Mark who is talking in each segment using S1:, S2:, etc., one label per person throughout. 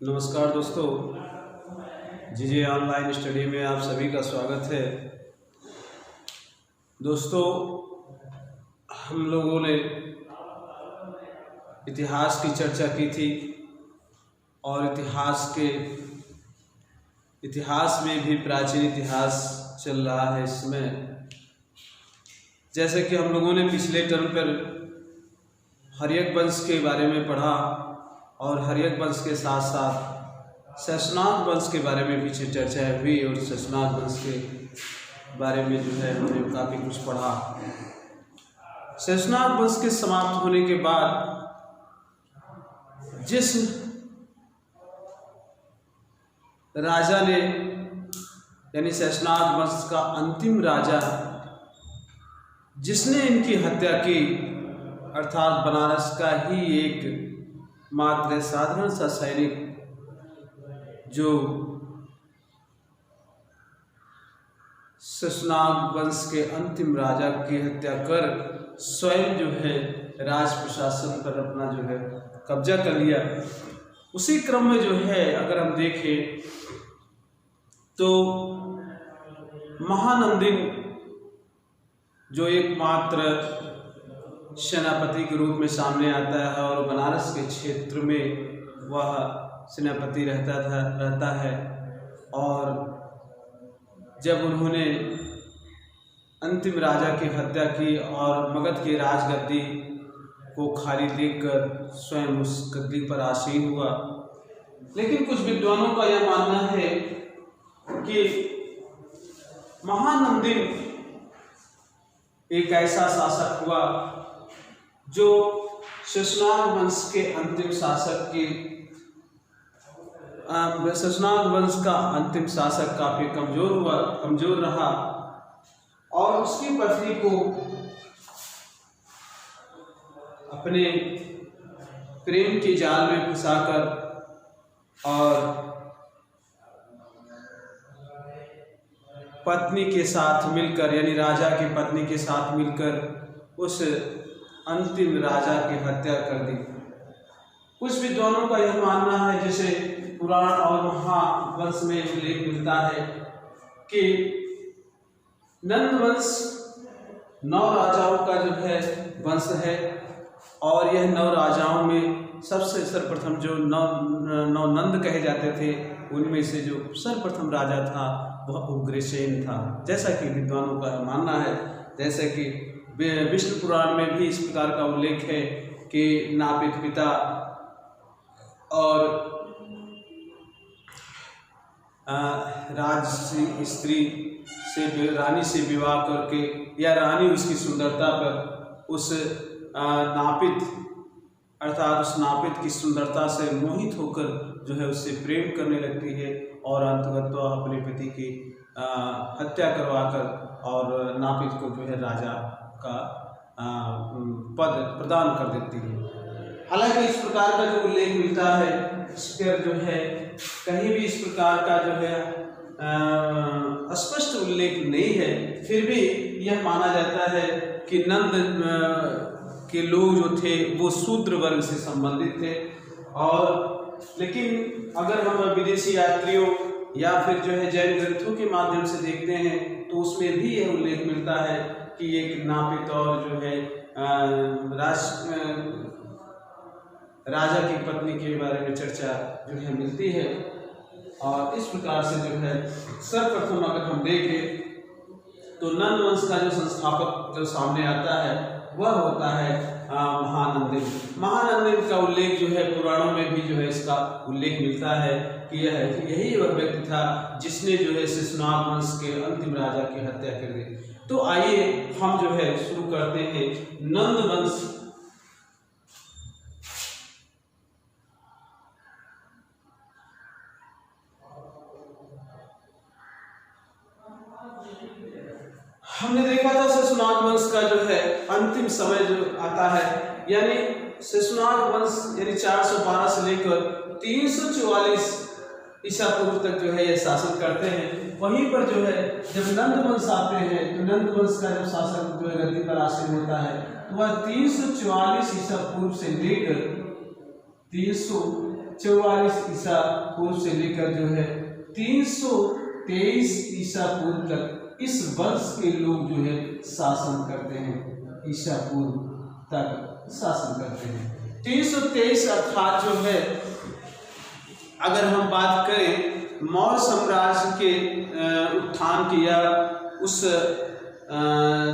S1: नमस्कार दोस्तों, जीजे ऑनलाइन स्टडी में आप सभी का स्वागत है। दोस्तों, हम लोगों ने इतिहास की चर्चा की थी और इतिहास में भी प्राचीन इतिहास चल रहा है इसमें। जैसे कि हम लोगों ने पिछले टर्म पर हर्यक वंश के बारे में पढ़ा और हर्यक वंश के साथ साथ शैशनाग वंश के बारे में भी चर्चा हुई और शैशनाग वंश के बारे में जो है हमने काफ़ी कुछ पढ़ा। शैशनाग वंश के समाप्त होने के बाद जिस राजा ने यानी शैशनाग वंश का अंतिम राजा जिसने इनकी हत्या की, अर्थात बनारस का ही एक मात्र साधारण सा सैनिक जो शैशनाग वंश के अंतिम राजा की हत्या कर स्वयं जो है राज प्रशासन पर अपना जो है कब्जा कर लिया। उसी क्रम में जो है अगर हम देखें तो महानंदिन जो एकमात्र सेनापति के रूप में सामने आता है और बनारस के क्षेत्र में वह सेनापति रहता है। और जब उन्होंने अंतिम राजा की हत्या की और मगध की राजगद्दी को खाली देखकर स्वयं उस गद्दी पर आसीन हुआ। लेकिन कुछ विद्वानों का यह मानना है कि महानंदिन एक ऐसा शासक हुआ जो शैशनाग वंश के अंतिम शैशनाग वंश का अंतिम शासक काफी कमजोर रहा और उसकी पत्नी को अपने प्रेम के जाल में फंसाकर और पत्नी के साथ मिलकर यानी राजा की पत्नी के साथ मिलकर उस अंतिम राजा की हत्या कर दी। कुछ विद्वानों का यह मानना है, जैसे पुराण और महावंश में उल्लेख मिलता है कि नंद वंश 9 राजाओं का जो है वंश है और यह 9 राजाओं में सबसे सर्वप्रथम जो नौ नंद कहे जाते थे उनमें से जो सर्वप्रथम राजा था वह उग्रसेन था, जैसा कि विद्वानों का मानना है। जैसे कि विष्णु पुराण में भी इस प्रकार का उल्लेख है कि नापित पिता और रानी से विवाह करके या रानी उसकी सुंदरता पर उस नापित की सुंदरता से मोहित होकर जो है उससे प्रेम करने लगती है और अंततः तो अपने पति की हत्या करवाकर और नापित को जो है राजा का पद प्रदान कर देती है। हालांकि इस प्रकार का जो उल्लेख मिलता है इस पर जो है कहीं भी इस प्रकार का जो है स्पष्ट उल्लेख नहीं है। फिर भी यह माना जाता है कि नंद के लोग जो थे वो शूद्र वर्ग से संबंधित थे। और लेकिन अगर हम विदेशी यात्रियों या फिर जो है जैन ग्रंथों के माध्यम से देखते हैं तो उसमें भी यह उल्लेख मिलता है कि एक नापित और जो है राजा की पत्नी के बारे में चर्चा जो है मिलती है। और इस प्रकार से जो है सर्वप्रथम अगर हम देखें तो नंद वंश का जो संस्थापक जो सामने आता है वह होता है महानंदिन। महानंदिन का उल्लेख जो है पुराणों में भी जो है इसका उल्लेख मिलता है कि यही वह व्यक्ति था जिसने जो है शैशनाग वंश के अंतिम राजा की हत्या कर दी। तो आइए हम जो है शुरू करते हैं नंद वंश। हमने देखा था शैशनाग वंश का जो है अंतिम समय जो आता है यानी शैशनाग वंश यानी 412 से लेकर 344 ईसा पूर्व तक जो है ये शासन करते हैं। वहीं पर जो है जब नंद वंश आते हैं तो नंद वंश का जब शासक जो है गद्दी पर आसीन होता है तो वह 344 ईसा पूर्व से लेकर 300 244 ईसा पूर्व से लेकर जो है 323 ईसा पूर्व तक इस वंश के लोग जो है शासन करते हैं, ईसा पूर्व तक शासन करते हैं। 323 अर्थात जो है अगर हम बात करें मौर्य साम्राज्य के उत्थान की या उस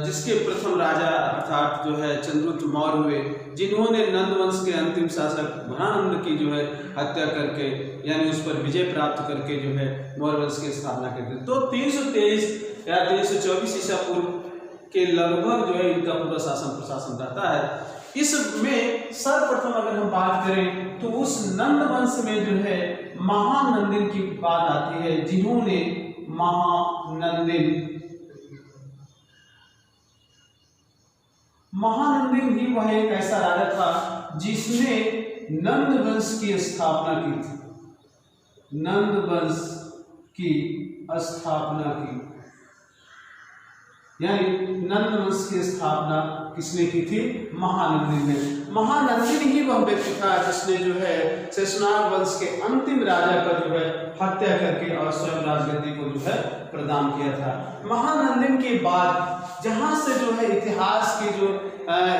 S1: जिसके प्रथम राजा अर्थात जो है चंद्रगुप्त मौर्य हुए, जिन्होंने नंद वंश के अंतिम शासक भरानंद की जो है हत्या करके यानी उस पर विजय प्राप्त करके जो है मौर्य वंश की स्थापना करते। तो 323 या 324 ईसा पूर्व के लगभग जो है इनका पूरा शासन प्रशासन रहता है। इसमें सर्वप्रथम अगर हम बात करें तो उस नंद वंश में जो है महानंदिन की बात आती है, जिन्होंने महानंदिन ही वह एक ऐसा राजा था जिसने नंद वंश की स्थापना की थी। नंद वंश की स्थापना की यानी नंद वंश की स्थापना किसने की थी? महानंदिन ने। महानंदिन ही वह व्यक्ति था जिसने जो है शेषनाग वंश के अंतिम राजा का जो है हत्या करके और स्वयं राजगद्दी को जो है प्रदान किया था। महानंदिन के बाद जहां से जो है इतिहास की जो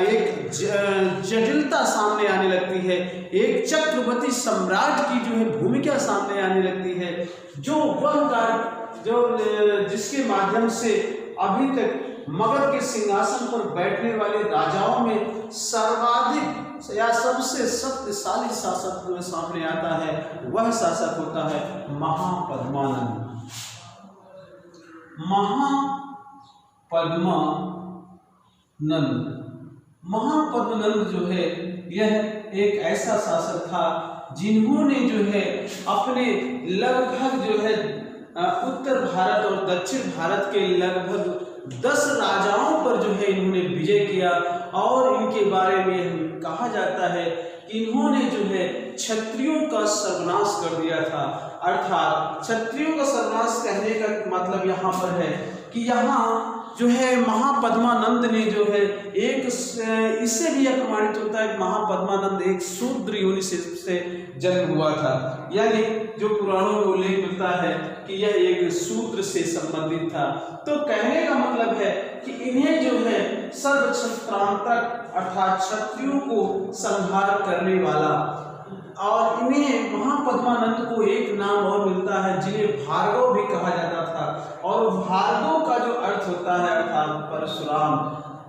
S1: एक जटिलता सामने आने लगती है, एक चक्रवर्ती सम्राट की जो है भूमिका सामने आने लगती है, जो वह कार्य जो जिसके माध्यम से अभी तक मगध के सिंहासन पर बैठने वाले राजाओं में सर्वाधिक या सबसे शक्तिशाली शासक जो सामने आता है, वह शासक होता है महापद्मानंद। महापद्मानंद जो है यह एक ऐसा शासक था जिन्होंने जो है अपने लगभग जो है उत्तर भारत और दक्षिण भारत के लगभग 10 राजाओं पर जो है इन्होंने विजय किया। और इनके बारे में कहा जाता है कि इन्होंने जो है क्षत्रियों का सर्वनाश कर दिया था। अर्थात क्षत्रियों का सर्वनाश कहने का मतलब यहाँ पर है कि यहाँ जो है महापद्मानंद ने जो है एक इससे भी यह प्रमाणित होता है कि महापद्मानंद एक शूद्र योनि से जन्म हुआ था, यानी जो पुराणों में उल्लेख मिलता है कि यह एक शूद्र से संबंधित था। तो कहने का मतलब है कि इन्हें जो है सर्वक्षत्रांतक अर्थात क्षत्रियों को संहार करने वाला, और इन्हें महापद्मानंद को एक नाम और मिलता है जिन्हें भार्गव भी कहा जाता था, और भार्गव का जो अर्थ होता है अर्थात परशुराम।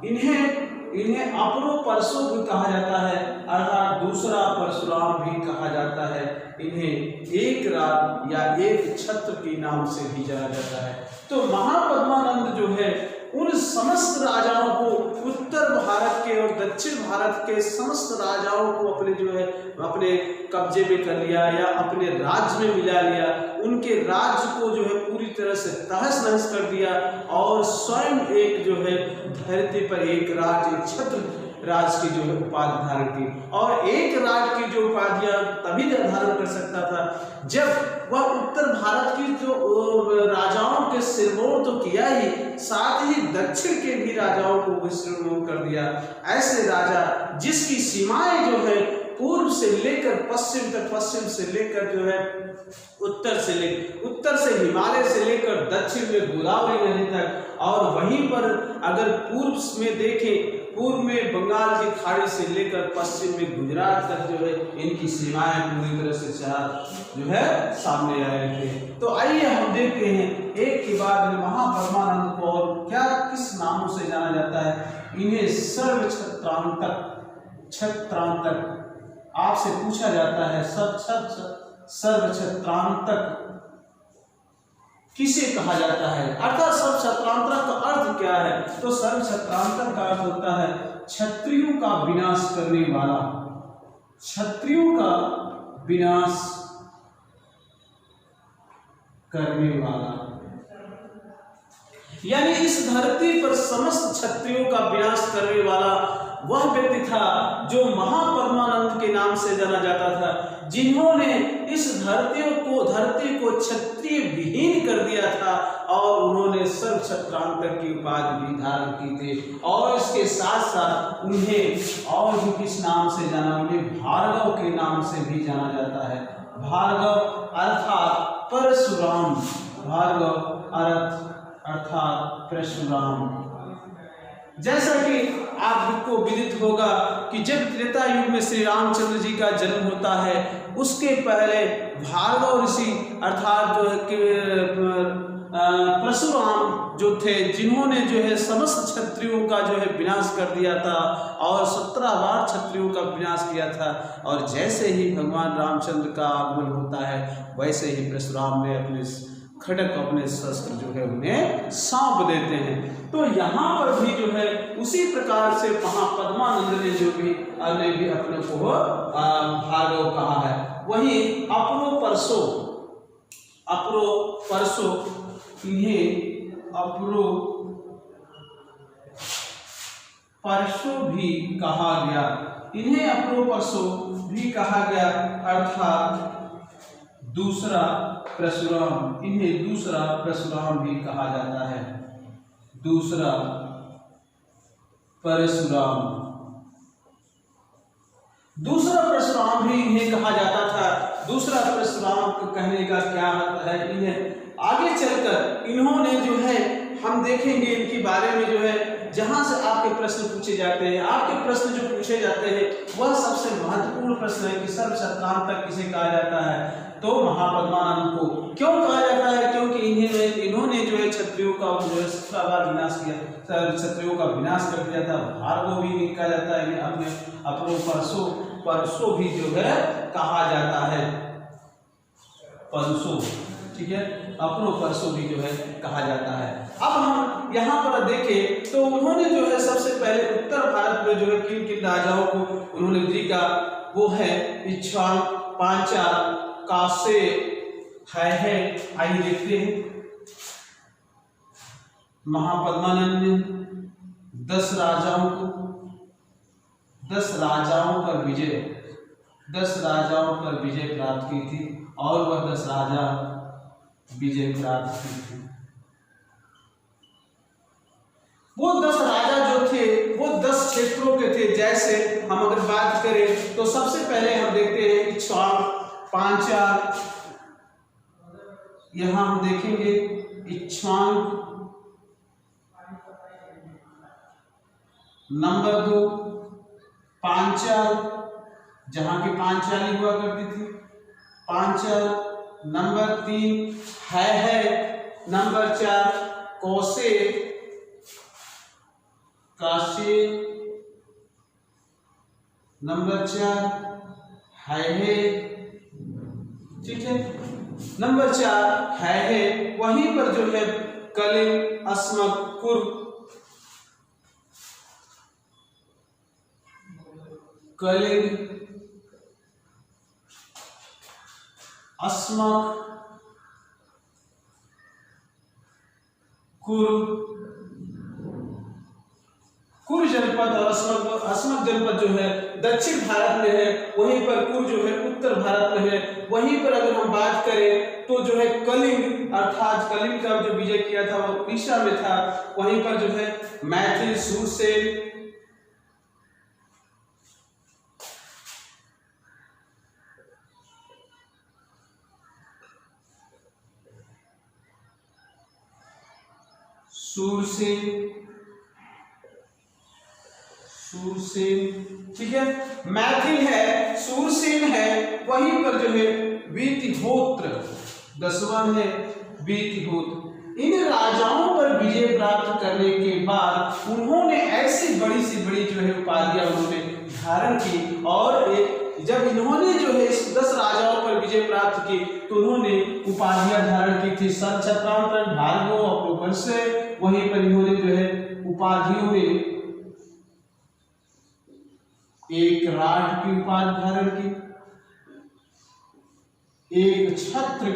S1: इन्हें अपरो परशु भी कहा जाता है अर्थात दूसरा परशुराम भी कहा जाता है। इन्हें एक राज या एक छत्र के नाम से भी जाना जाता है। तो महापद्मानंद जो है उन समस्त राजाओं को, उत्तर भारत के और दक्षिण भारत के समस्त राजाओं को अपने जो है अपने कब्जे में कर लिया या अपने राज्य में मिला लिया। उनके राज्य को जो है पूरी तरह से तहस नहस कर दिया और स्वयं एक जो है धरती पर एक राज, एक छत्र राज की जो है उपाधि धारण की। और एक राज की जो उपाधियां तभी धारण कर सकता था जब वह उत्तर भारत की जो राजाओं के सिरमौर तो किया ही, साथ ही दक्षिण के भी राजाओं को भी सिरमौर कर दिया। ऐसे राजा जिसकी सीमाएं जो है पूर्व से लेकर पश्चिम तक, पश्चिम से लेकर जो है उत्तर से हिमालय से लेकर दक्षिण में गोदावरी नदी तक, और वहीं पर अगर पूर्व में देखें, पूर्व में बंगाल की खाड़ी से लेकर पश्चिम में गुजरात तक जो है इनकी सीमाएं पूरी तरह से जो है सामने आए थे। तो आइए हम देखते हैं एक के बाद महापद्मानंद को और क्या किस नामों से जाना जाता है। इन्हें छत्रांतक आपसे पूछा जाता है, सर्वक्षत्रांतक किसे कहा जाता है, अर्थात सर्वक्षत्रांतक का अर्थ क्या है? तो सर्वक्षत्रांतक का अर्थ होता है क्षत्रियों का विनाश करने वाला, क्षत्रियों का विनाश करने वाला, यानी इस धरती पर समस्त क्षत्रियों का विनाश करने वाला वह व्यक्ति था जो महापद्मानंद के नाम से जाना जाता था, जिन्होंने इस धरती को क्षत्रिय विहीन कर दिया था और उन्होंने सर्व क्षत्रांतक की उपाधि भी धारण की थी। और इसके साथ साथ उन्हें और भी किस नाम से जाना, उन्हें भार्गव के नाम से भी जाना जाता है। भार्गव अर्थात परशुराम, भार्गव अर्थात परशुराम। जैसा कि आपको विदित होगा कि जब त्रेता युग में श्री रामचंद्र जी का जन्म होता है, उसके पहले भार्गव ऋषि अर्थात जो है कि परशुराम जो थे, जिन्होंने जो है समस्त क्षत्रियों का जो है विनाश कर दिया था और 17 बार क्षत्रियों का विनाश किया था। और जैसे ही भगवान रामचंद्र का आगमन होता है, वैसे ही परशुराम ने अपने खड़क, अपने शस्त्र जो है उन्हें सौंप देते हैं। तो यहाँ पर भी जो है उसी प्रकार से वहाँ पद्मानंद ने जो भी अपने को भार्गव कहा है। वही अपरो परसो इन्हें अपरो परसो भी कहा गया, इन्हें अपरो परसो भी कहा गया अर्थात दूसरा परशुराम, इन्हें दूसरा परशुराम भी कहा जाता है, दूसरा परशुराम। दूसरा परशुराम भी इन्हें कहा जाता था। दूसरा परशुराम को कहने का क्या मतलब है, इन्हें आगे चलकर इन्होंने जो है हम देखेंगे इनके बारे में जो है, जहां से आपके प्रश्न पूछे जाते हैं, आपके प्रश्न जो पूछे जाते हैं वह सबसे महत्वपूर्ण प्रश्न है कि सर्व क्षत्रांतक किसे कहा जाता है। तो महापद्मानंद को क्यों कहा जाता है, क्योंकि इन्होंने जो है क्षत्रियों का जो है 17 बार विनाश किया, क्षत्रियों का विनाश कर दिया था। भार्गव भी कहा जाता है, अपने अपरो परसो भी जो है कहा जाता है, परसो, ठीक है, अपरो परसो भी जो है कहा जाता है। अब हम यहाँ पर देखें तो उन्होंने जो है सबसे पहले उत्तर भारत में जो है किन राजाओं को उन्होंने जीता, वो है इक्ष्वाक, पांचाल, कासे है। आइए देखते हैं। महापद्मानंद ने 10 राजाओं पर विजय प्राप्त की थी और वह 10 राजा विजय प्राप्त की थी। वो 10 राजा जो थे वो 10 क्षेत्रों के थे। जैसे हम अगर बात करें तो सबसे पहले हम देखते हैं इक्ष्वाक, पांचाल, यहां हम देखेंगे इक्ष्वाक, नंबर 2 पांचाल, जहां की पांचाली हुआ करती थी, पांचाल, नंबर 3 है, नंबर 4 कौशे, काशी, नंबर 4 है, ठीक है, नंबर 4 है। वहीं पर जो है कलिंग, अस्मक, कुर्म, कलिंग, अस्मक, कुर जनपद और अस्मक जनपद जो है दक्षिण भारत में है, वहीं पर कुर जो है उत्तर भारत में है। वहीं पर अगर हम बात करें तो जो है कलिंग अर्थात कलिंग का जो विजय किया था वो उड़ीसा में था। वहीं पर जो है मैथिल, सूरसेन, सूरसेन, ठीक है, मैथिल है, सूरसेन है। वहीं पर जो है वीतिहोत्र, 10वां है वीतिहोत्र। इन राजाओं पर विजय प्राप्त करने के बाद उन्होंने ऐसी बड़ी सी बड़ी जो है उपाधियां उन्होंने धारण की। और जब इन्होंने जो है इस 10 राजाओं पर विजय प्राप्त की तो उन्होंने उपाधियां धारण की थी। सर्वक्षत्रांतक, भार्गव, अपरोपरसे, वहीं पर इन्होंने जो है उपाधियों में एक राज की उपाधि धारण की, एक छत्र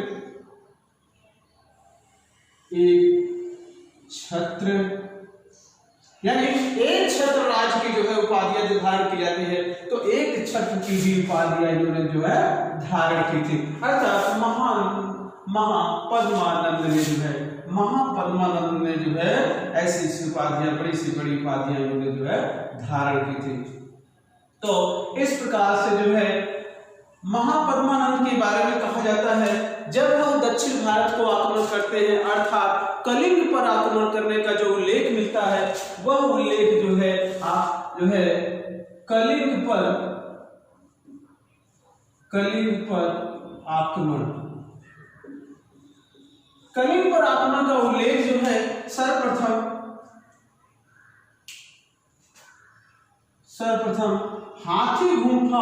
S1: यानी एक छत्र राज की जो है उपाधियां जो धारण की जाती है, तो एक छत्र की भी उपाधियां इन्होंने जो है धारण की थी। अर्थात महापद्मानंद ने जो है महापद्मानंद ने जो है ऐसी उपाधियां, बड़ी सी बड़ी उपाधियां इन्होंने जो है धारण की थी। तो इस प्रकार से जो है महापद्मानंद के बारे में कहा जाता है, जब वह दक्षिण भारत को आक्रमण करते हैं, अर्थात कलिंग पर आक्रमण करने का जो उल्लेख मिलता है, वह उल्लेख जो है कलिंग पर आक्रमण का उल्लेख जो है सर्वप्रथम हाथी गुंफा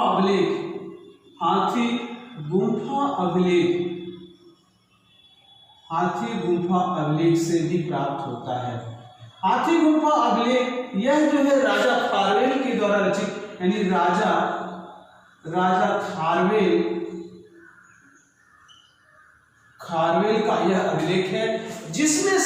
S1: अभिलेख से भी प्राप्त होता है। हाथी गुंफा अभिलेख यह जो है राजा खारवेल के द्वारा रचित, यानी राजा खारवेल का यह अभिलेख है, जिसमें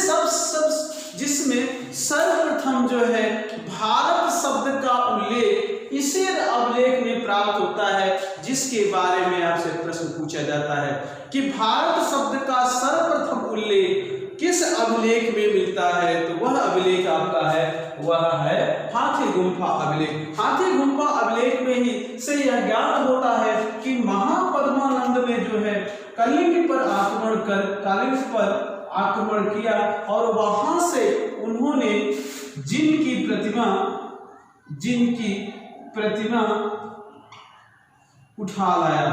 S1: सर्वप्रथम जो है भारत शब्द का उल्लेख इसी अभिलेख में प्राप्त होता है, जिसके बारे में आपसे प्रश्न पूछा जाता है कि भारत शब्द का सर्वप्रथम उल्लेख किस अभिलेख में मिलता है, तो वह अभिलेख आपका है, वह है हाथी गुंफा अभिलेख। हाथी गुंफा अभिलेख में ही से यह ज्ञात होता है कि महापद्मानंद ने जो है कलिंग पर आक्रमण किया और वहां से उन्होंने जिनकी प्रतिमा उठा लाया।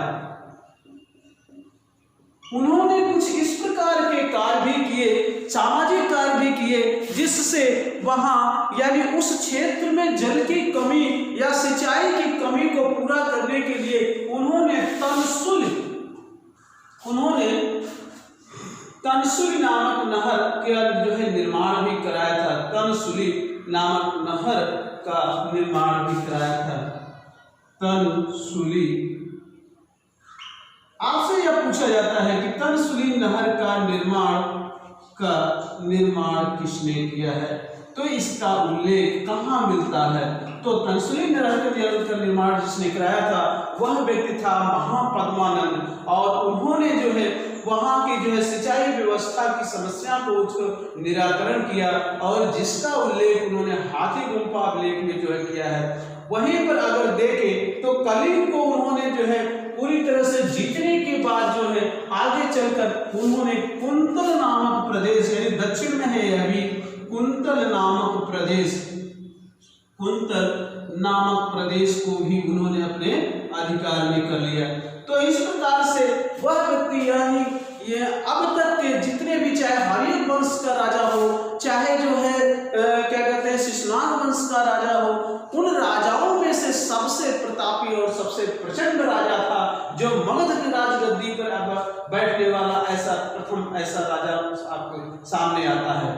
S1: उन्होंने कुछ इस प्रकार के कार्य भी किए, सामाजिक कार्य भी किए, जिससे वहां यानी उस क्षेत्र में जल की कमी या सिंचाई की कमी को पूरा करने के लिए उन्होंने तनसुली नामक नहर का जो है निर्माण भी कराया था। तनसुली नामक नहर का निर्माण भी कराया था। तनसुली, आपसे यह पूछा जाता है कि तनसुली नहर का निर्माण किसने किया है, तो इसका उल्लेख कहाँ मिलता है, तो तनसुली नहर का निर्माण जिसने कराया था वह व्यक्ति था महापद्मानंद, और उन्होंने जो है वहां की जो है सिंचाई व्यवस्था की समस्या को निराकरण किया, और जिसका उल्लेख उन्होंने हाथी गुंफा अभिलेख में जो है किया है। वहीं पर अगर देखें तो कलिंग को उन्होंने जो है पूरी तरह से जीतने के बाद जो है आगे चलकर उन्होंने कुंतल नामक प्रदेश, यानी दक्षिण में है अभी कुंतल नामक प्रदेश को भी उन्होंने अपने अधिकार में कर लिया। तो इस प्रकार से वह व्यक्ति यानी ये अब तक के जितने भी, चाहे हरियर वंश का राजा हो, चाहे जो है क्या कहते हैं शिशुनाग वंश का राजा हो, उन राजाओं में से सबसे प्रतापी और सबसे प्रचंड राजा था, जो मगध की राजगद्दी पर बैठने वाला प्रथम ऐसा राजा आपके सामने आता है।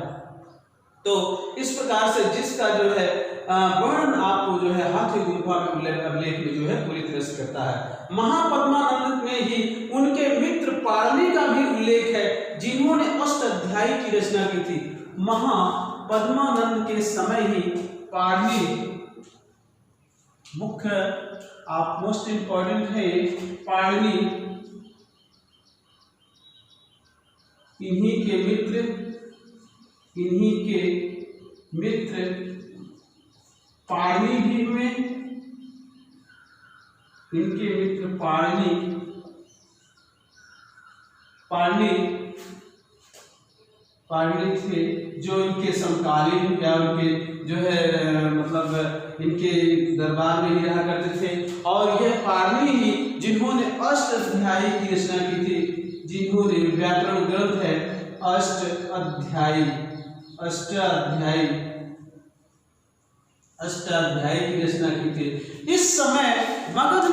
S1: तो इस प्रकार से जिसका जो है वर्णन आपको जो है हाथी गुंफा अभिलेख में जो है पूरी तरह से करता है। महापद्मानंद में ही उनके मित्र पाणिनि का भी उल्लेख है, जिन्होंने अष्टाध्यायी की रचना की थी। महापद्मानंद के समय ही पाणिनि मुख्य आप मोस्ट इंपॉर्टेंट है, पाणिनि इन्हीं के मित्र पाणिनि भी हुए। इनके मित्र पाणिनि थे, जो इनके समकालीन या उनके जो है मतलब इनके दरबार में ही रहा करते थे। और यह पाणिनि ही जिन्होंने अष्टाध्यायी की रचना की थी, जिन्होंने व्याकरण ग्रंथ है अष्टाध्यायी की रचना की थी। इस समय मगध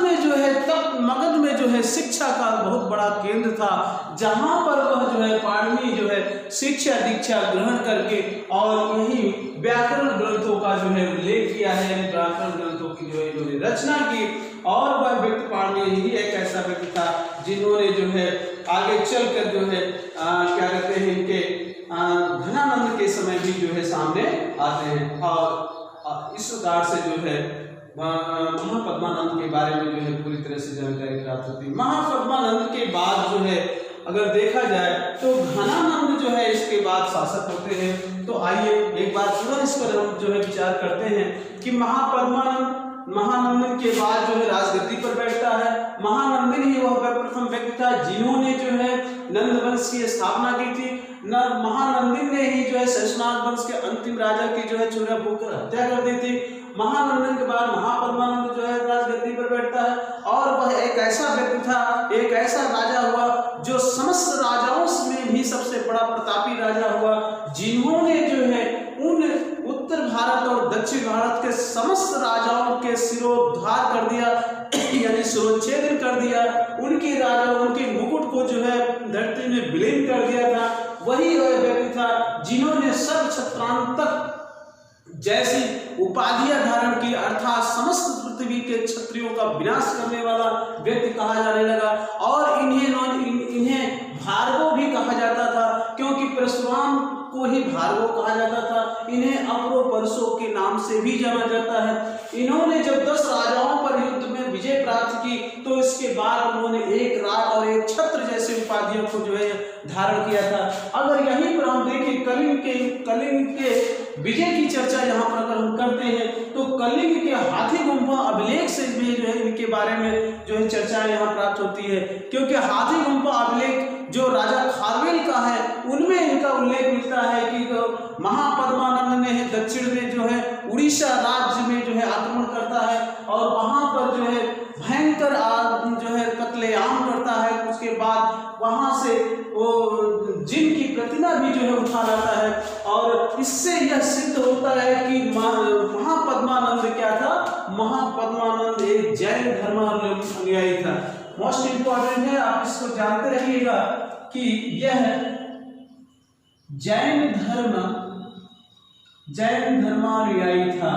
S1: में जो है शिक्षा का बहुत बड़ा केंद्र था, जहां पर वह जो है पाणिनि जो है शिक्षा दीक्षा ग्रहण करके और यही व्याकरण ग्रंथों का जो है उल्लेख किया है, व्याकरण ग्रंथों की जो है इन्होंने रचना की। और वह व्यक्ति पाणिनि ही एक ऐसा व्यक्ति था जिन्होंने जो है आगे चलकर जो है क्या कहते हैं इनके घनानंद के समय भी जो है सामने आते हैं। और इस प्रकार से जो है महापद्मानंद के बारे में जो है पूरी तरह से जानकारी प्राप्त होती है। महापद्मानंद के बाद जो है अगर देखा जाए तो घनानंद जो है इसके बाद शासक होते हैं। तो आइए एक बार पूरा इस पर हम जो है विचार करते हैं कि महानंदन के बाद जो है राजगद्दी पर बैठता है। महानंदन ही वह प्रथम व्यक्ति था जिन्होंने जो है नंद वंश की स्थापना की थी। महानंदन ने ही जो है शेषनाग वंश के अंतिम राजा की जो है चूरा भूखकर हत्या कर दी थी। महानंदन के बाद महापद्मानंद जो है राजगद्दी पर बैठता है और वह एक ऐसा व्यक्ति था, एक ऐसा राजा हुआ जो समस्त राजाओं में भी सबसे बड़ा प्रतापी राजा हुआ, जिन्होंने जो है उन उत्तर भारत और दक्षिण भारत के समस्त राजाओं के सिरोद्धार कर दिया, यानी सिरोच्छेदन कर दिया। उनके राजा, उनके मुकुट को जो है धरती में विलीन कर दिया था। वही वह व्यक्ति था जिन्होंने सर्व क्षत्रांतक जैसी उपाधियां धारण की, अर्थात समस्त पृथ्वी के क्षत्रियों का विनाश करने वाला व्यक्ति कहा जाने लगा। और इन्हें भार्गव भी कहा जाता था, क्योंकि परशुराम को ही भार्गव कहा जाता था। इन्हें अपरो परसो के नाम से भी जाना जाता है। इन्होंने जब 10 राजाओं पर युद्ध में विजय प्राप्त की तो इसके बाद उन्होंने एक राज और एक छत्र जैसे उपाधियों को जो है धारण किया था। अगर यहीं पर हम देखें कलिंग के विजय की चर्चा यहाँ पर अगर हम करते हैं तो कलिंग के हाथी गुम्फा अभिलेख से भी जो है इनके बारे में जो है चर्चाएं यहाँ प्राप्त होती है, क्योंकि हाथी गुम्फा अभिलेख जो राजा खारवेल का है उनमें इनका उल्लेख मिलता है कि महापद्मानंद ने दक्षिण में जो है उड़ीसा राज्य में जो है आक्रमण करता है और वहां पर जो है भयंकर जो है कत्लेआम करता है। उसके बाद वहां से वो जिन की प्रतिमा भी जो है उठा लाता है और इससे यह सिद्ध होता है कि महापद्मानंद क्या था, महापद्मानंद एक जैन धर्मानुयायी था। मोस्ट इंपॉर्टेंट है, आप इसको जानते रहिएगा कि यह जैन धर्मानुयायी था।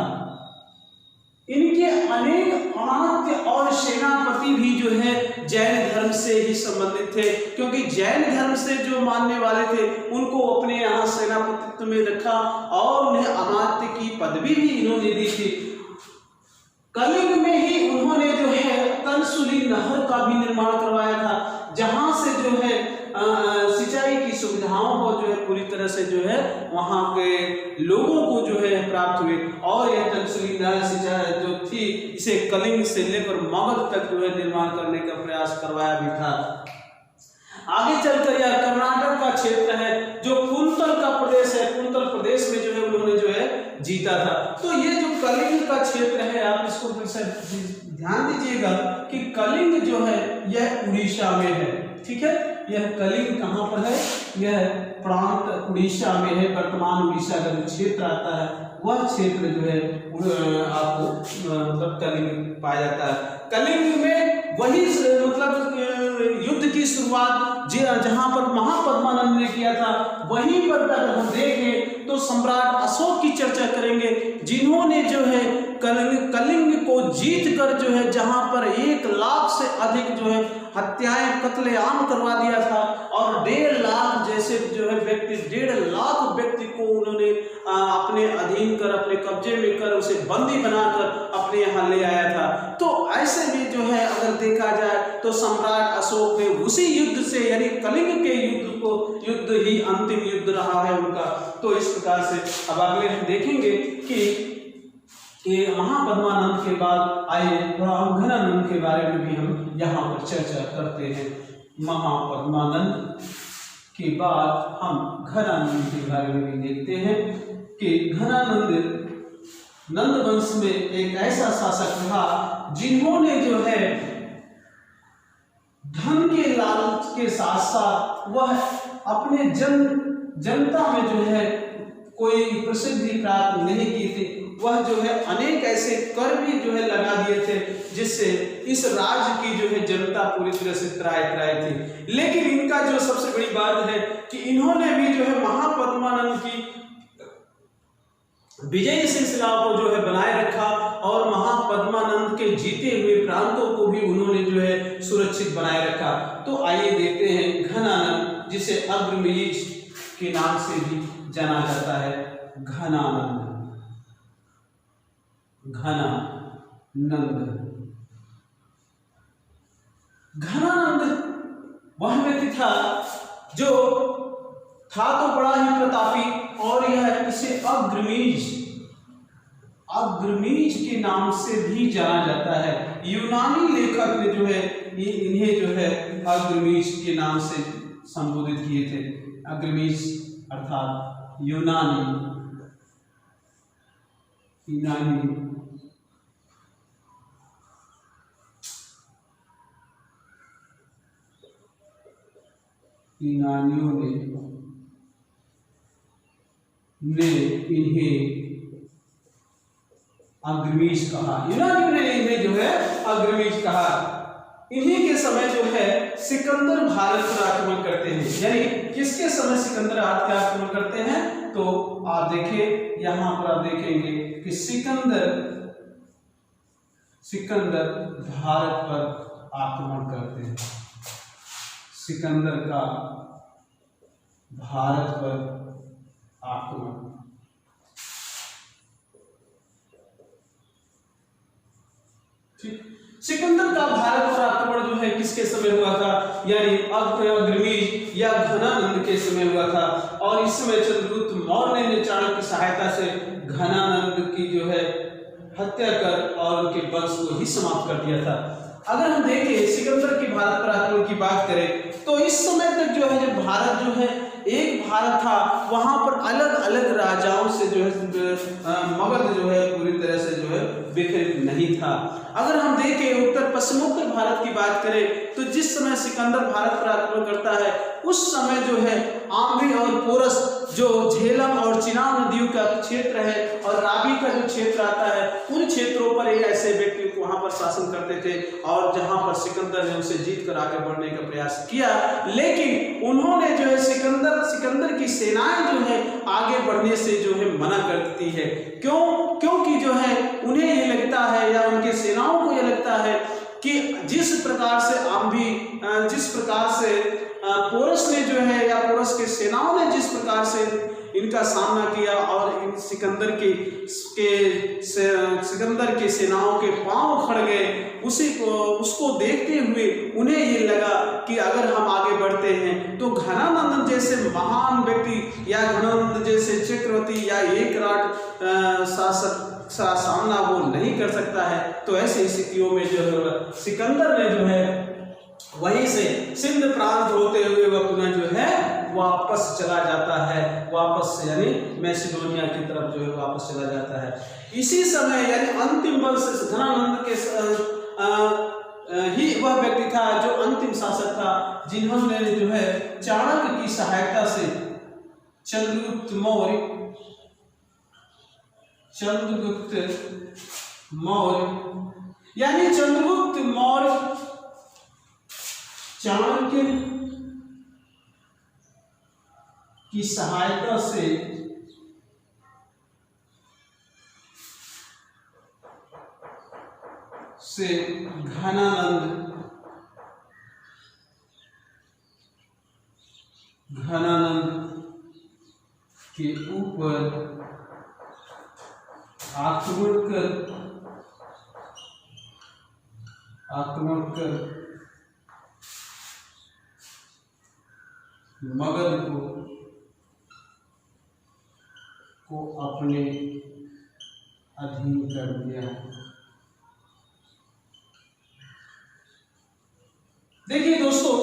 S1: इनके अनेक अमात्य और सेनापति भी जो है जैन धर्म से ही संबंधित थे, क्योंकि जैन धर्म से जो मानने वाले थे उनको अपने यहाँ सेनापतित्व में रखा और उन्हें अमात्य की पदवी भी इन्होंने दी थी। कलिंग में ही उन्होंने जो है तनसुली नहर का भी निर्माण करवाया था, जहां से जो है सिंचाई की सुविधाओं को जो है पूरी तरह से जो है वहां के लोगों को जो है प्राप्त हुई। और यह तनसुली नहर सिंचाई जो थी इसे कलिंग से लेकर मगध तक जो है निर्माण करने का प्रयास करवाया भी था। आगे चलकर यह कर्नाटक का क्षेत्र है जो कुंतल का प्रदेश है। कुंतल प्रदेश में जो है उन्होंने जो है जीता था। तो ये जो कलिंग का क्षेत्र है, आप इसको ध्यान दीजिएगा कि कलिंग जो है यह उड़ीसा में है। ठीक है, यह कलिंग कहाँ पर है, यह प्रांत उड़ीसा में है। वर्तमान उड़ीसा का जो क्षेत्र आता है वह क्षेत्र जो है आपको मतलब कलिंग पाया जाता है। कलिंग में वही मतलब युद्ध की शुरुआत जहां पर महापद्मानंद ने किया था, वहीं पर अगर हम देखें तो सम्राट अशोक की चर्चा करेंगे, जिन्होंने जो है कलिंग को जीत कर जो है जहां पर 1 लाख से अधिक जो है हत्याएं कत्लेआम करवा दिया था और 1.5 लाख जैसे जो है व्यक्ति 1.5 लाख व्यक्ति को उन्होंने अपने अधीन कर, अपने कब्जे में कर, उसे बंदी बनाकर अपने यहाँ ले आया था। तो ऐसे भी जो है अगर देखा जाए तो सम्राट अशोक ने उसी युद्ध से, यानी कलिंग के युद्ध ही अंतिम युद्ध रहा है उनका। तो इस प्रकार से अब अगले हम देखेंगे कि महापद्मानंद के बाद आइए थोड़ा हम घनानंद के बारे में भी हम यहाँ पर चर्चा करते हैं। महापद्मानंद के बाद हम घनानंद के बारे में भी देखते हैं कि घनानंद नंद वंश में एक ऐसा शासक था जिन्होंने जो है धन के लालच के साथ साथ वह अपने जनता में जो है कोई प्रसिद्धि प्राप्त नहीं की थी। वह जो है अनेक ऐसे कर भी जो है लगा दिए थे जिससे इस राज्य की जो है जनता पूरी तरह से त्राही थी। लेकिन इनका जो सबसे बड़ी बात है कि इन्होंने भी जो है महापद्मानंद की विजयी श्रृंखला को जो है बनाए रखा और महापद्मानंद के जीते हुए प्रांतों को भी उन्होंने जो है सुरक्षित बनाए रखा। तो आइए देखते हैं घनानंद, जिसे अग्रमीज के नाम से भी जाना जाता है। घनानंद घनानंद। घनानंद वह व्यक्ति था जो था तो बड़ा ही प्रतापी, और यह इसे अग्रमीज के नाम से भी जाना जाता है। यूनानी लेखक ने जो है इन्हें जो है अग्रमीज के नाम से संबोधित किए थे। अग्रमीज अर्थात यूनानी यूनानियों ने इन्हें अग्रमीज कहा। यूनानियों ने इन्हें जो है अग्रमीज कहा। इन्हीं के समय जो है सिकंदर भारत पर आक्रमण करते हैं। यानी किसके समय सिकंदर भारत का आक्रमण करते हैं? तो आप देखिए यहां पर आप देखेंगे कि सिकंदर भारत पर आक्रमण करते हैं। सिकंदर का भारत पर आक्रमण। सिकंदर का भारत पर आक्रमण जो है किसके समय हुआ था? यानी अग्रमीज या घनानंद के समय हुआ था। और इस समय चंद्रगुप्त मौर्य ने चाणक्य की सहायता से घनानंद की जो है हत्या कर और उनके वंश को ही समाप्त कर दिया था। अगर हम देखें सिकंदर के भारत पर आक्रमण की बात करें तो इस समय तक जो है जब भारत जो है एक भारत था, वहां पर अलग अलग राजाओं से जो है मगध जो है पूरी तरह से जो है विकसित नहीं था। अगर हम देखें उत्तर पश्चिमोत्तर भारत की बात करें तो जिस समय सिकंदर भारत पर आक्रमण करता है उस समय जो है आम्बी और पोरस जो झेलम और चिनाब नदियों का क्षेत्र है और रावी का जो क्षेत्र आता है उन क्षेत्रों पर एक ऐसे व्यक्ति को वहां पर शासन करते थे, और जहां पर सिकंदर ने उसे जीत कर आगे बढ़ने का प्रयास किया, लेकिन उन्होंने जो है सिकंदर की सेनाएं जो है आगे बढ़ने से जो है मना कर देती है। क्योंकि जो है उन्हें ये लगता है या उनके सेनाओं को ये लगता है कि जिस प्रकार से पोरस ने जो है या पोरस के सेनाओं ने जिस प्रकार से इनका सामना किया और इन सिकंदर के सेनाओं के पांव खड़ गए, उसको देखते हुए उन्हें ये लगा कि अगर हम आगे बढ़ते हैं तो घनानंद जैसे महान व्यक्ति या घनानंद जैसे चक्रवर्ती या एक राट शासक सामना वो नहीं कर सकता है। तो ऐसी स्थितियों में जो है सिकंदर ने जो है वहीं से सिंध प्रांत होते हुए वह पुनः जो है वापस चला जाता है, वापस यानी मैसिडोनिया की तरफ जो है वापस चला जाता है। इसी समय यानी अंतिम वंश घनानंद के ही वह व्यक्ति था जो अंतिम शासक था जिन्होंने जो है चाणक्य की सहायता से चंद्रगुप्त मौर्य चाणक्य की सहायता से घनानंद के ऊपर आक्रमण कर मगध को अपने अधीन कर दिया। देखिए दोस्तों,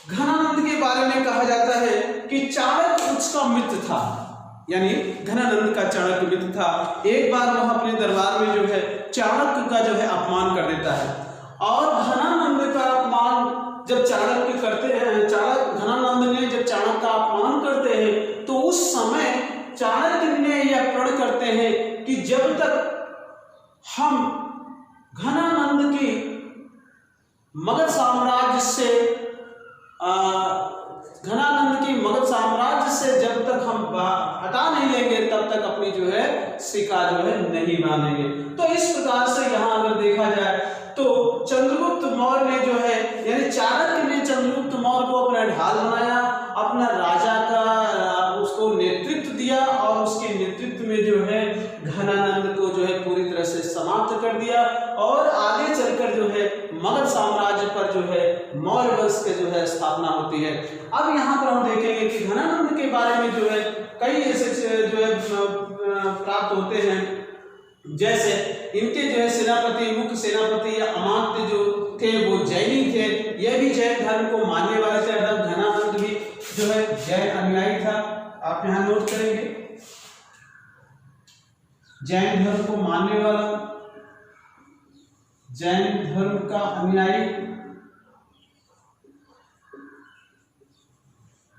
S1: घनानंद के बारे में कहा जाता है कि चाणक्य उसका मित्र था, यानी घनानंद का चाणक्य मित्र था। एक बार वह अपने दरबार में जो है चाणक्य का जो है अपमान कर देता है, और घनानंद का अपमान जब चाणक्य करते हैं, घनानंद ने जब चाणक्य का अपमान करते हैं तो उस समय चाणक्य ने यह प्रण करते हैं कि जब तक हम घनानंद की मगध साम्राज्य से जब तक हम हटा नहीं लेंगे तब तक अपनी जो है सिक्का जो है नहीं मानेंगे। तो इस प्रकार से यहाँ अगर देखा जाए तो चंद्रगुप्त मौर्य ने जो है यानी चाणक्य ने चंद्रगुप्त मौर्य को अपना ढाल बनाया, अपना राजा का उसको नेतृत्व दिया, और उसके नेतृत्व में जो है घनानंद को जो है पूरी तरह किया और आगे चलकर जो है मगध साम्राज्य पर जो है मौर्य वंश के जो है स्थापना होती है। अब यहाँ पर हम देखेंगे कि घनानंद के बारे में जो है कई ऐसे जो है प्राप्त होते हैं, जैसे इनके जो है सेनापति, मुख्य सेनापति या अमात्य जो थे वो जैनी थे, यह भी जैन धर्म को मानने वाले थे। अर्थात घनानंद भी जो है जैन अनुयायी था। आप यहाँ नोट करेंगे, जैन धर्म को मानने वाला, जैन धर्म का अनुयायी,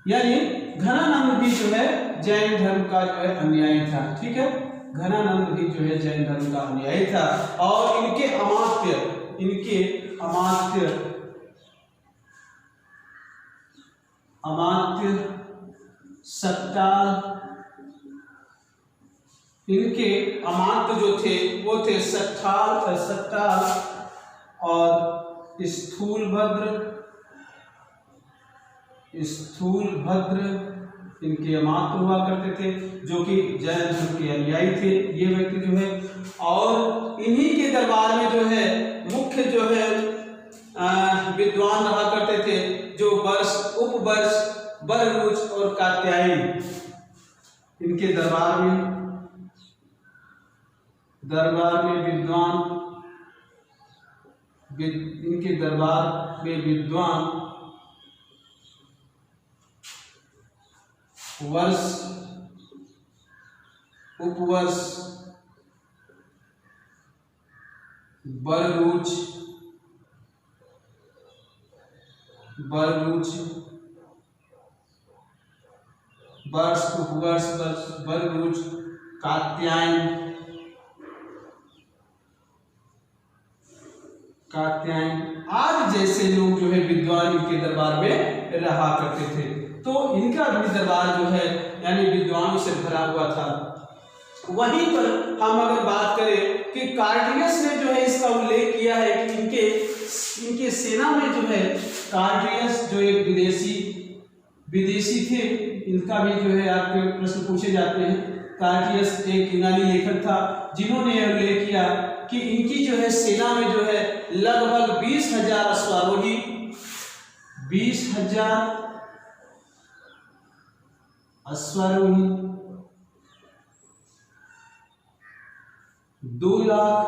S1: यानी घनानंद भी जो है जैन धर्म का जो है अनुयायी था। ठीक है, घनानंद भी जो है जैन धर्म का अनुयायी था। और इनके अमात्य सक्टाल, इनके अमात्य जो थे वो थे सक्टाल और स्थूलभद्र इनके अमात्य हुआ करते थे, जो कि जैन धर्म के अनुयायी थे ये व्यक्ति जो है। और इन्हीं के दरबार में जो है मुख्य जो है विद्वान रहा करते थे, जो वर्ष, उपवर्ष, बररुच और कात्यायन। इनके दरबार में विद्वान वर्ष, उपवर्ष, बररुच, वर्ष, उपवर्ष, बररुच, कात्यायन आदि जैसे लोग जो है विद्वान इनके दरबार में रहा करते थे। तो इनका भी दरबार जो है यानी विद्वानों से भरा हुआ था। वहीं पर हम अगर बात करें कि कार्डियस ने जो है इसका उल्लेख किया है कि इनके सेना में जो है कार्डियस जो एक विदेशी थे, इनका भी जो है आपके प्रश्न पूछे जाते हैं। कार्डियस एक यूनानी लेखक था जिन्होंने यह उल्लेख किया कि इनकी जो है सेना में जो है लगभग 20,000 अश्वारोही, 20,000 अश्वारोही, 2 लाख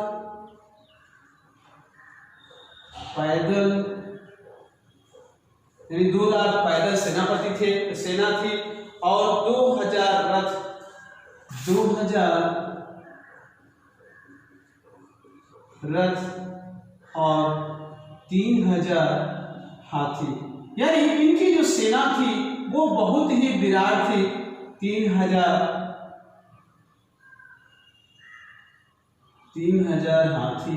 S1: पैदल, यानी 2 लाख पैदल सेना थी और 2,000 रथ, 2,000 रथ और 3,000 हाथी। यानी इनकी जो सेना थी वो बहुत ही विराट थी। 3,000 हाथी,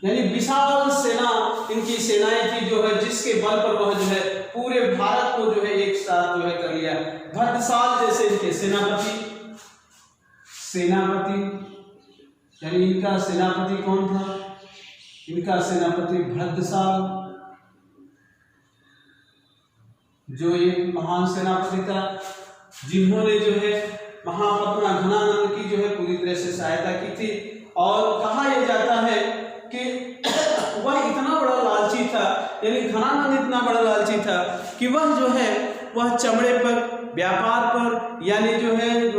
S1: यानी विशाल सेना इनकी सेनाएं थी जो है, जिसके बल पर वह जो है पूरे भारत को जो है एक साथ जो है कर लिया। भद्रसाल जैसे इनके सेनापति, यानी इनका सेनापति कौन था? इनका सेनापति भद्रसाल, जो एक महान सेनापति था जिन्होंने जो है महापद्मा घनानंद की जो है पूरी तरह से सहायता की थी। और कहा यह जाता है कि वह इतना बड़ा लालची था, यानी घनानंद इतना बड़ा लालची था कि वह जो है वह चमड़े पर, व्यापार पर, यानी जो है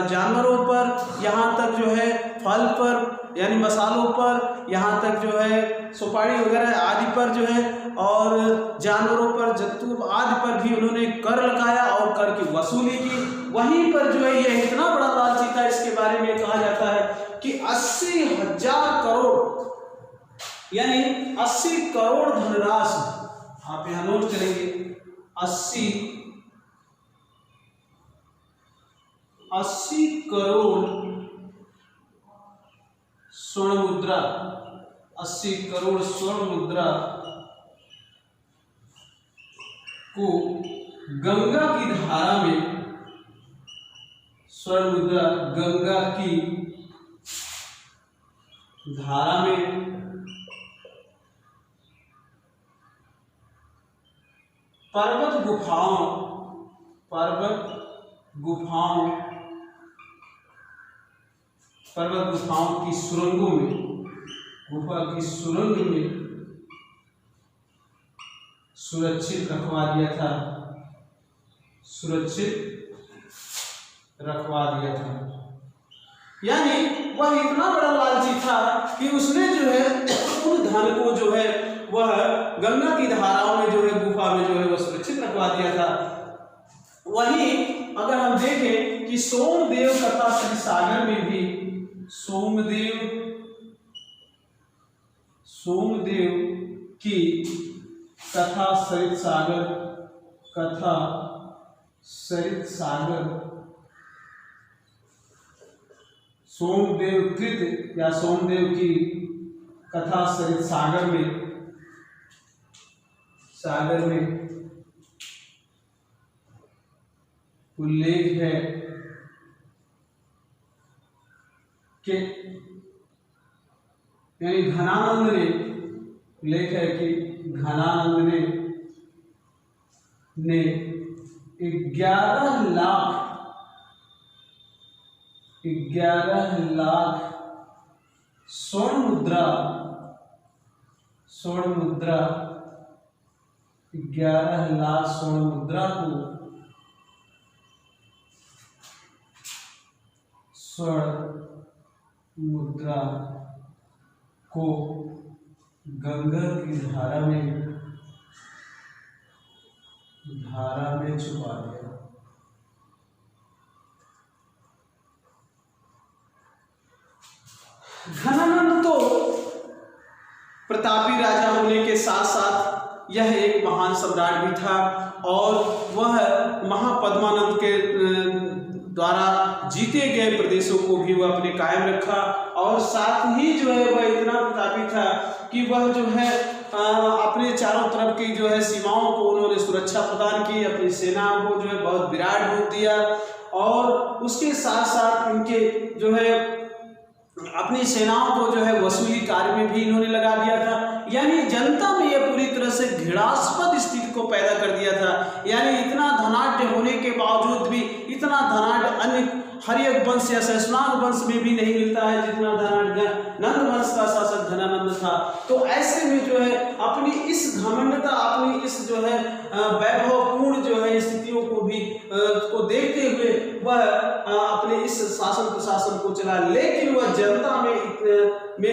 S1: जानवरों पर, यहाँ तक जो है फल पर यानी मसालों पर, यहाँ तक जो है सुपारी वगैरह आदि पर जो है, और जानवरों पर, जंतु आदि पर भी उन्होंने कर लगाया और कर की वसूली की। वहीं पर जो है यह इतना बड़ा लालची था, इसके बारे में कहा जाता है कि 80,000 करोड़ यानी 80 करोड़ धनराशि, आप यहां नोट करेंगे, 80 करोड़ स्वर्ण मुद्रा, 80 करोड़ स्वर्ण मुद्रा को गंगा की धारा में, स्वर्ण मुद्रा गंगा की धारा में पर्वत गुफाओं की सुरंगों में गुफा की सुरंग में सुरक्षित रखवा दिया था, सुरक्षित रखवा दिया था। यानी वह इतना बड़ा लालची था कि उसने जो है उन धन को जो है वह गंगा की धाराओं में जो है गुफा में जो है वह सुरक्षित रखवा दिया था। वहीं अगर हम देखें कि सोमदेव कथा सरित सागर में भी सोमदेव की कथा सरित सागर सोमदेव कृत या सोमदेव की कथा सरित सागर में उल्लेख है कि यानी घनानंद ने उल्लेख है कि घनानंद ने 11 लाख स्वर्ण मुद्रा 11 लाख स्वर्ण मुद्रा को गंगा की धारा में छुपा दिया। घनानंद तो प्रतापी राजा होने के साथ साथ यह एक महान सम्राट भी था और वह महापद्मानंद के द्वारा जीते गए प्रदेशों को भी वह अपने कायम रखा और साथ ही जो है वह इतना प्रतापी था कि वह जो है अपने चारों तरफ की जो है सीमाओं को उन्होंने सुरक्षा प्रदान की, अपनी सेना को जो है बहुत विराट रूप दिया और उसके साथ साथ उनके जो है अपनी सेनाओं को जो है वसूली कार्य में भी इन्होंने लगा दिया था। यानी जनता में यह पूरी तरह से घृणास्पद स्थिति को पैदा कर दिया था। यानी इतना धनाढ्य होने के बावजूद भी इतना धनाढ्य अन्य हर्यक वंश या सहस्रांग वंश में भी नहीं मिलता है जितना धनाढ्य नंद वंश का शासक घनानंद था। तो ऐसे में जो है अपनी इस घमंडता, अपनी इस जो है वैभवपूर्ण जो है स्थितियों को भी को देखते हुए वह अपने इस शासन प्रशासन को चला, लेकिन वह जनता में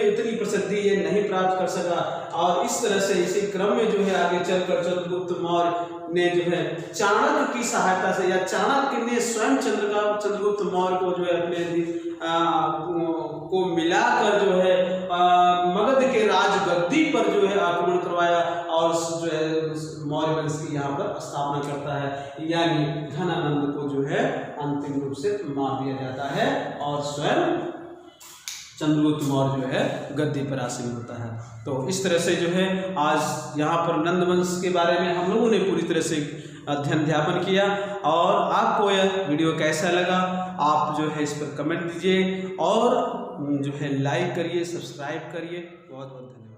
S1: उतनी प्रसिद्धि ये नहीं प्राप्त कर सका और इस तरह से इसी क्रम में जो है आगे चलकर चंद्रगुप्त मौर्य ने जो है चाणक्य की सहायता से या चाणक्य ने स्वयं चंद्रगुप्त मौर्य को जो है अपने को मिलाकर जो है मगध के राजगद्दी पर जो है आक्रमण करवाया और जो है मौर्य वंश की यहाँ पर स्थापना करता है। यानी घनानंद को जो है अंतिम रूप से मार दिया जाता है और स्वयं चंद्रगुप्त मौर्य जो है गद्दी पर आसीन होता है। तो इस तरह से जो है आज यहाँ पर नंद वंश के बारे में हम लोगों ने पूरी तरह से अध्ययन ध्यापन किया और आपको यह वीडियो कैसा लगा आप जो है इस पर कमेंट दीजिए और जो है लाइक करिए, सब्सक्राइब करिए। बहुत बहुत धन्यवाद।